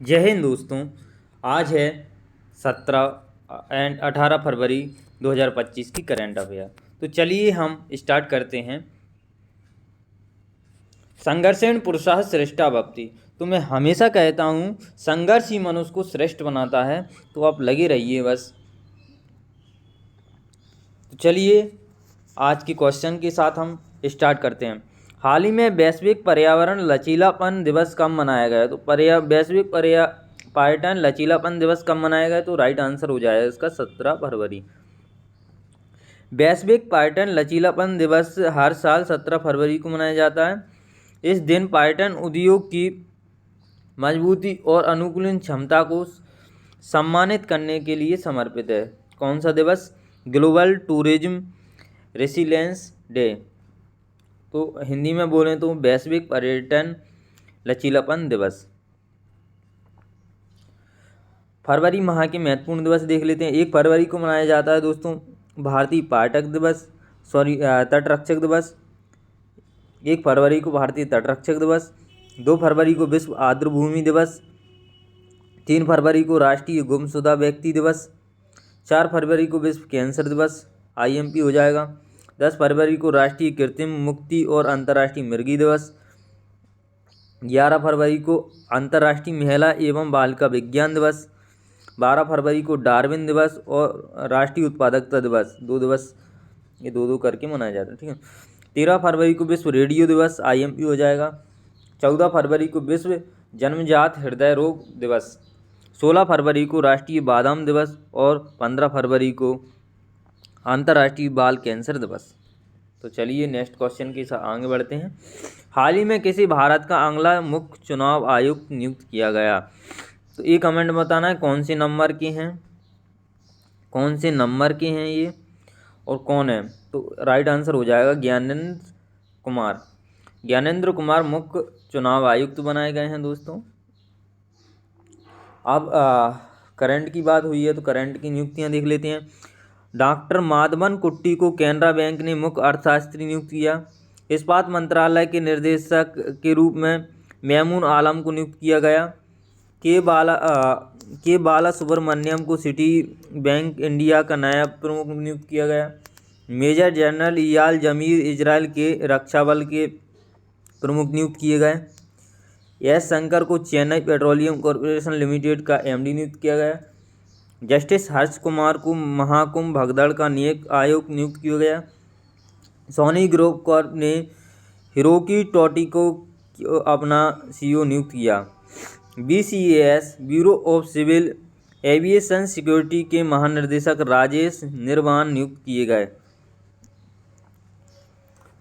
जय हिंद दोस्तों। आज है 18 फरवरी 2025 की करंट अफेयर। तो चलिए हम स्टार्ट करते हैं। संघर्षेण पुरुषः श्रेष्ठा भवति। तो मैं हमेशा कहता हूँ संघर्ष ही मनुष्य को श्रेष्ठ बनाता है। तो आप लगे रहिए बस। तो चलिए आज के क्वेश्चन के साथ हम स्टार्ट करते हैं। हाल ही में वैश्विक पर्यावरण लचीलापन दिवस कब मनाया गया? तो वैश्विक पर्यटन लचीलापन दिवस कब मनाया गया? तो राइट आंसर हो जाएगा इसका 17 फरवरी। वैश्विक पर्यटन लचीलापन दिवस हर साल 17 फरवरी को मनाया जाता है। इस दिन पर्यटन उद्योग की मजबूती और अनुकूलन क्षमता को सम्मानित करने के लिए समर्पित है। कौन सा दिवस? Global tourism resilience day. तो हिंदी में बोलें तो वैश्विक पर्यटन लचीलापन दिवस। फरवरी माह के महत्वपूर्ण दिवस देख लेते हैं। 1 फरवरी को मनाया जाता है दोस्तों भारतीय पर्यटक दिवस, तटरक्षक दिवस। 1 फरवरी को भारतीय तटरक्षक दिवस। 2 फरवरी को विश्व आर्द्रभूमि दिवस। 3 फरवरी को राष्ट्रीय गुमशुदा व्यक्ति दिवस। 4 फरवरी को विश्व कैंसर दिवस, IMP हो जाएगा। 10 फरवरी को राष्ट्रीय कृत्रिम मुक्ति और अंतर्राष्ट्रीय मृगी दिवस। 11 फरवरी को अंतर्राष्ट्रीय महिला एवं बालिका विज्ञान दिवस। 12 फरवरी को डार्विन दिवस और राष्ट्रीय उत्पादकता दिवस। 2 दिवस ये 2 करके मनाया जाता है, ठीक है। 13 फरवरी को विश्व रेडियो दिवस, IMP हो जाएगा। 14 फरवरी को विश्व जन्मजात हृदय रोग दिवस। 16 फरवरी को राष्ट्रीय बादाम दिवस और 15 फरवरी को अंतर्राष्ट्रीय बाल कैंसर दिवस। तो चलिए नेक्स्ट क्वेश्चन के साथ आगे बढ़ते हैं। हाल ही में किसी भारत का अगला मुख्य चुनाव आयुक्त नियुक्त किया गया? तो ये कमेंट बताना है कौन से नंबर के हैं, कौन से नंबर के हैं ये और कौन है। तो राइट आंसर हो जाएगा ज्ञानेंद्र कुमार। ज्ञानेंद्र कुमार मुख्य चुनाव आयुक्त बनाए गए हैं दोस्तों। अब करंट की बात हुई है तो करंट की नियुक्तियां देख लेते हैं। डॉक्टर माधवन कुट्टी को कैनरा बैंक ने मुख्य अर्थशास्त्री नियुक्त किया। इस्पात मंत्रालय के निर्देशक के रूप में मैमून आलम को नियुक्त किया गया। के बाला सुब्रमण्यम को सिटी बैंक इंडिया का नया प्रमुख नियुक्त किया गया। मेजर जनरल इयाल जमीर इजराइल के रक्षा बल के प्रमुख नियुक्त किए गए। एस शंकर को चेन्नई पेट्रोलियम कॉरपोरेशन लिमिटेड का MD नियुक्त किया गया। जस्टिस हर्ष कुमार को महाकुंभ भगदड़ का न्यायिक आयोग नियुक्त किया गया। सोनी ग्रुप कॉर्प ने हिरोकी टोटी को अपना CEO नियुक्त किया। BCAS bureau of civil aviation security के महानिदेशक राजेश निर्वाण नियुक्त किए गए।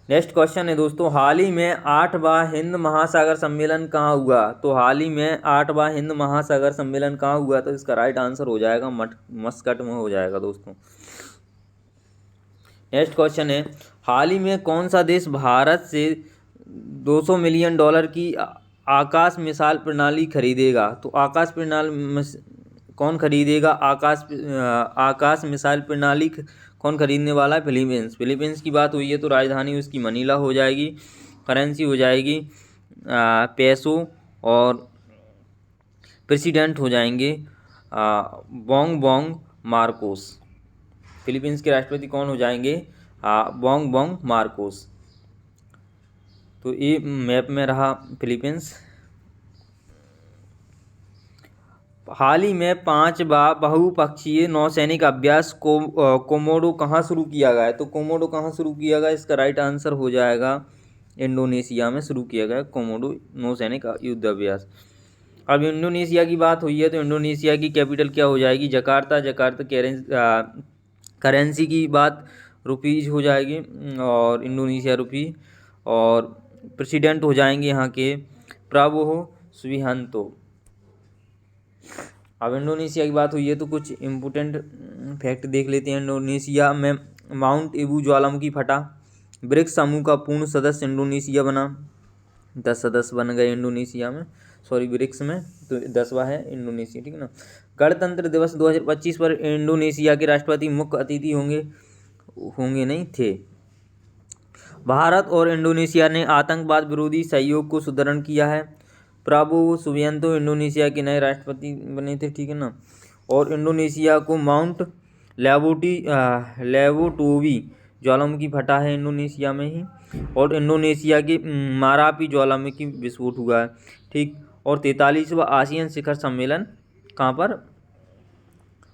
नेक्स्ट क्वेश्चन है दोस्तों, हाल ही में 8वां हिंद महासागर सम्मेलन कहाँ हुआ? तो हाल ही में 8वां हिंद महासागर सम्मेलन कहाँ हुआ? तो इसका राइट आंसर हो जाएगा मस्कट में हो जाएगा दोस्तों। नेक्स्ट क्वेश्चन है, हाल ही में कौन सा देश भारत से $200 मिलियन की आकाश मिसाइल प्रणाली खरीदेगा? तो आकाश प्रणाली कौन खरीदेगा? आकाश मिसाइल प्रणाली कौन खरीदने वाला है? फिलीपींस। फिलीपींस की बात हुई है तो राजधानी उसकी मनीला हो जाएगी। करेंसी हो जाएगी पेसो और प्रेसिडेंट हो जाएंगे बोंग बोंग मार्कोस। फिलीपींस के राष्ट्रपति कौन हो जाएंगे? Bong Bong Marcos. तो ये मैप में रहा फिलीपींस। हाल ही में 5वां बहुपक्षीय नौसैनिक अभ्यास कोमोडो कहाँ शुरू किया गया है? तो कोमोडो कहाँ शुरू किया गया? इसका राइट आंसर हो जाएगा इंडोनेशिया में शुरू किया गया कोमोडो नौसैनिक युद्ध अभ्यास। अब इंडोनेशिया की बात हुई है तो इंडोनेशिया की कैपिटल क्या हो जाएगी? जकार्ता। जकार्ता करेंसी की बात रुपीज हो जाएगी और इंडोनेशिया रुपी। और प्रेसिडेंट हो जाएंगे यहाँ के प्राबोहो सुबियांतो। अब इंडोनेशिया की बात हुई है तो कुछ इम्पोर्टेंट फैक्ट देख लेते हैं। इंडोनेशिया में माउंट एबू ज्वालामुखी फटा। ब्रिक्स समूह का पूर्ण सदस्य इंडोनेशिया बना। 10 सदस्य बन गए इंडोनेशिया में, ब्रिक्स में। तो 10वां है इंडोनेशिया, ठीक है ना। गणतंत्र दिवस 2025 पर इंडोनेशिया के राष्ट्रपति मुख्य अतिथि होंगे नहीं थे। भारत और इंडोनेशिया ने आतंकवाद विरोधी सहयोग को सुदृढ़ किया है। प्राबोवो सुबियांतो इंडोनेशिया के नए राष्ट्रपति बने थे, ठीक है ना। और इंडोनेशिया को माउंट लेवोटोवी ज्वालामुखी फटा है इंडोनेशिया में ही। और इंडोनेशिया के मारापी ज्वालामुखी विस्फोट हुआ है, ठीक। और 43वां आसियान शिखर सम्मेलन कहाँ पर,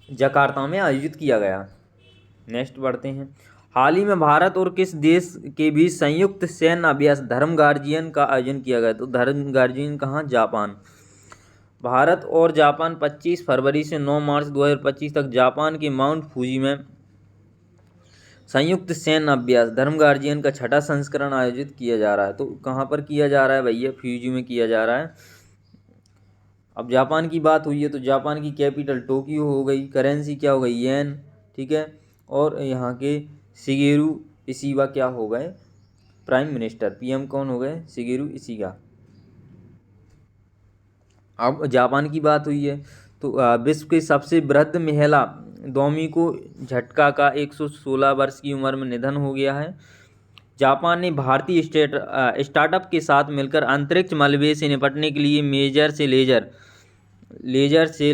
जकार्ता में आयोजित किया गया। नेक्स्ट बढ़ते हैं। हाल ही में भारत और किस देश के बीच संयुक्त सैन्य अभ्यास धर्म गार्जियन का आयोजन किया गया? तो धर्म गार्जियन कहाँ, जापान। भारत और जापान 25 फरवरी से 9 मार्च 2025 तक जापान के माउंट फूजी में संयुक्त सैन्य अभ्यास धर्म गार्जियन का 6ठा संस्करण आयोजित किया जा रहा है। तो कहाँ पर किया जा रहा है भैया? फ्यूजी में किया जा रहा है। अब जापान की बात हुई है तो जापान की कैपिटल टोक्यो हो गई, करेंसी क्या हो गई, येन, ठीक है। और यहाँ के शिगेरू इशिबा क्या हो गए, प्राइम मिनिस्टर, पीएम कौन हो गए, शिगेरू इशिबा। अब जापान की बात हुई है तो विश्व की सबसे वृद्ध महिला दोमिको झटका का 116 वर्ष की उम्र में निधन हो गया है। जापान ने भारतीय स्टार्टअप के साथ मिलकर अंतरिक्ष मलबे से निपटने के लिए लेजर से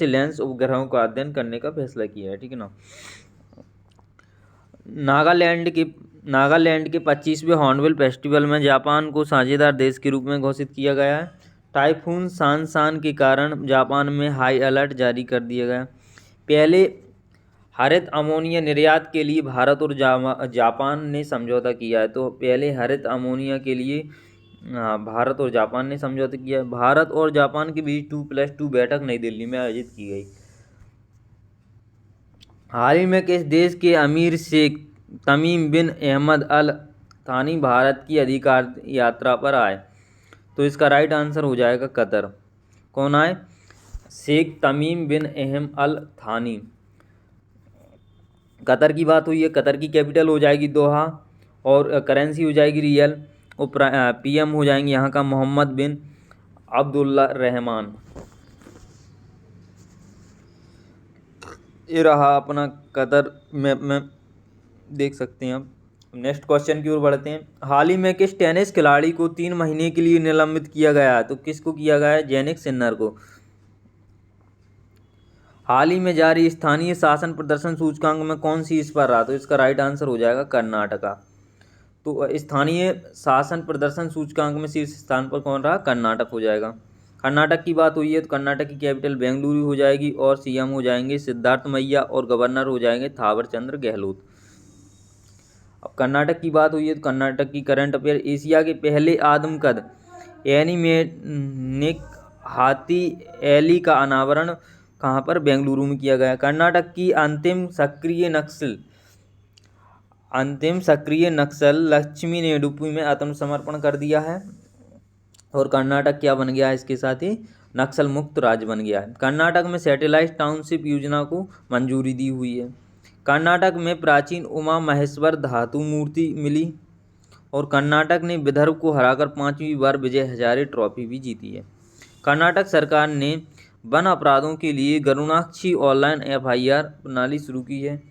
लेंस उपग्रहों का अध्ययन करने का फैसला किया है, ठीक है ना। नागालैंड के 25वें हॉर्नबिल फेस्टिवल में जापान को साझेदार देश के रूप में घोषित किया गया है। टाइफून सांसान के कारण जापान में हाई अलर्ट जारी कर दिया गया। पहले हरित अमोनिया निर्यात के लिए भारत और जापान ने समझौता किया है। तो पहले हरित अमोनिया के लिए भारत और जापान ने समझौता किया है। भारत और जापान के बीच 2+2 बैठक नई दिल्ली में आयोजित की गई। हाल ही में किस देश के अमीर शेख तमीम बिन अहमद अल थानी भारत की अधिकार यात्रा पर आए? तो इसका राइट आंसर हो जाएगा कतर। कौन आए? शेख तमीम बिन अहमद अल थानी। कतर की बात हुई है। कतर की कैपिटल हो जाएगी दोहा और करेंसी हो जाएगी रियल और पीएम हो जाएंगे यहाँ का मोहम्मद बिन अब्दुल्ला रहमान। ये रहा अपना कतर मैप में देख सकते हैं आप। नेक्स्ट क्वेश्चन की ओर बढ़ते हैं। हाल ही में किस टेनिस खिलाड़ी को 3 महीने के लिए निलंबित किया गया है? तो किसको किया गया है? जेनिक सिन्नर को। हाल ही में जारी स्थानीय शासन प्रदर्शन सूचकांक में कौन सी इस पर रहा? तो इसका राइट आंसर हो जाएगा कर्नाटका। तो स्थानीय शासन प्रदर्शन सूचकांक में शीर्ष स्थान पर कौन रहा? कर्नाटक हो जाएगा। कर्नाटक की बात हुई है तो कर्नाटक की कैपिटल बेंगलुरु हो जाएगी और सीएम हो जाएंगे सिद्धार्थ मैया और गवर्नर हो जाएंगे थावर चंद्र गहलोत। अब कर्नाटक की बात हुई है तो कर्नाटक की करंट अफेयर। एशिया के पहले आदमकद एनिमेनिक हाथी एली का अनावरण कहाँ पर? बेंगलुरु में किया गया। कर्नाटक की अंतिम सक्रिय नक्सल लक्ष्मी ने उडुपी में आत्मसमर्पण कर दिया है और कर्नाटक क्या बन गया है? इसके साथ ही नक्सल मुक्त राज्य बन गया है। कर्नाटक में सैटेलाइट टाउनशिप योजना को मंजूरी दी हुई है। कर्नाटक में प्राचीन उमा महेश्वर धातु मूर्ति मिली और कर्नाटक ने विदर्भ को हराकर 5वीं बार विजय हजारे ट्रॉफी भी जीती है। कर्नाटक सरकार ने वन अपराधों के लिए गरुणाक्षी ऑनलाइन FIR प्रणाली शुरू की है।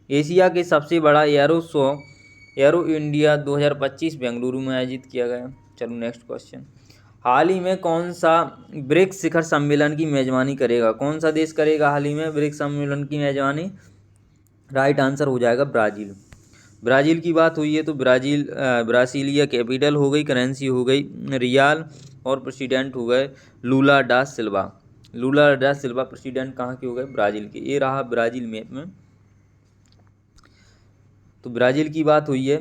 एशिया के सबसे बड़ा एरो इंडिया 2025 बेंगलुरु में आयोजित किया गया। चलो नेक्स्ट क्वेश्चन। हाल ही में कौन सा ब्रिक्स शिखर सम्मेलन की मेजबानी करेगा? कौन सा देश करेगा हाल ही में ब्रिक्स सम्मेलन की मेजबानी? राइट आंसर हो जाएगा ब्राज़ील। ब्राज़ील की बात हुई है तो ब्रासीलिया कैपिटल हो गई, करेंसी हो गई रियाल और प्रेसिडेंट हो गए लूला डा सिल्वा। प्रेसिडेंट कहाँ के हो गए? ब्राज़ील के। ये रहा ब्राज़ील मैप में। तो ब्राज़ील की बात हुई है।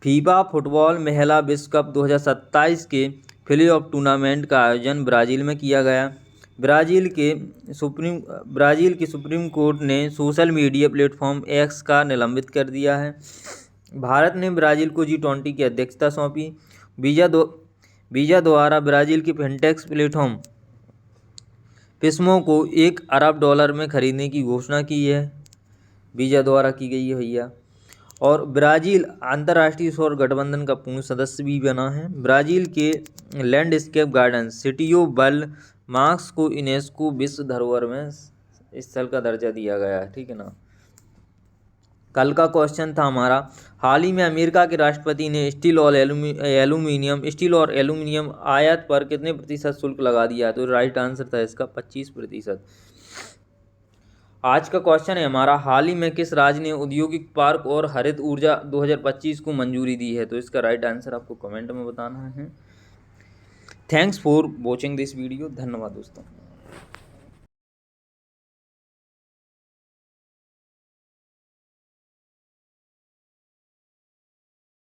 फीफा फुटबॉल महिला विश्व कप 2027 के प्ले ऑफ टूर्नामेंट का आयोजन ब्राज़ील में किया गया। ब्राज़ील की सुप्रीम कोर्ट ने सोशल मीडिया प्लेटफॉर्म एक्स का निलंबित कर दिया है। भारत ने ब्राज़ील को G20 की अध्यक्षता सौंपी। वीज़ा द्वारा ब्राज़ील की फिनटेक्स प्लेटफॉर्म फिस्मो को $1 अरब में खरीदने की घोषणा की है। वीज़ा द्वारा की गई है भैया। और ब्राज़ील अंतर्राष्ट्रीय सौर गठबंधन का पूर्ण सदस्य भी बना है। ब्राज़ील के लैंडस्केप गार्डन सिटियो बल मार्क्स को यूनेस्को विश्व धरोहर में स्थल का दर्जा दिया गया है, ठीक है ना। कल का क्वेश्चन था हमारा, हाल ही में अमेरिका के राष्ट्रपति ने स्टील और एल्यूमिनियम आयात पर कितने प्रतिशत शुल्क लगा दिया? तो राइट आंसर था इसका 25%। आज का क्वेश्चन है हमारा, हाल ही में किस राज्य ने औद्योगिक पार्क और हरित ऊर्जा 2025 को मंजूरी दी है? तो इसका राइट आंसर आपको कमेंट में बताना है। Thanks for watching this video. धन्यवाद दोस्तों।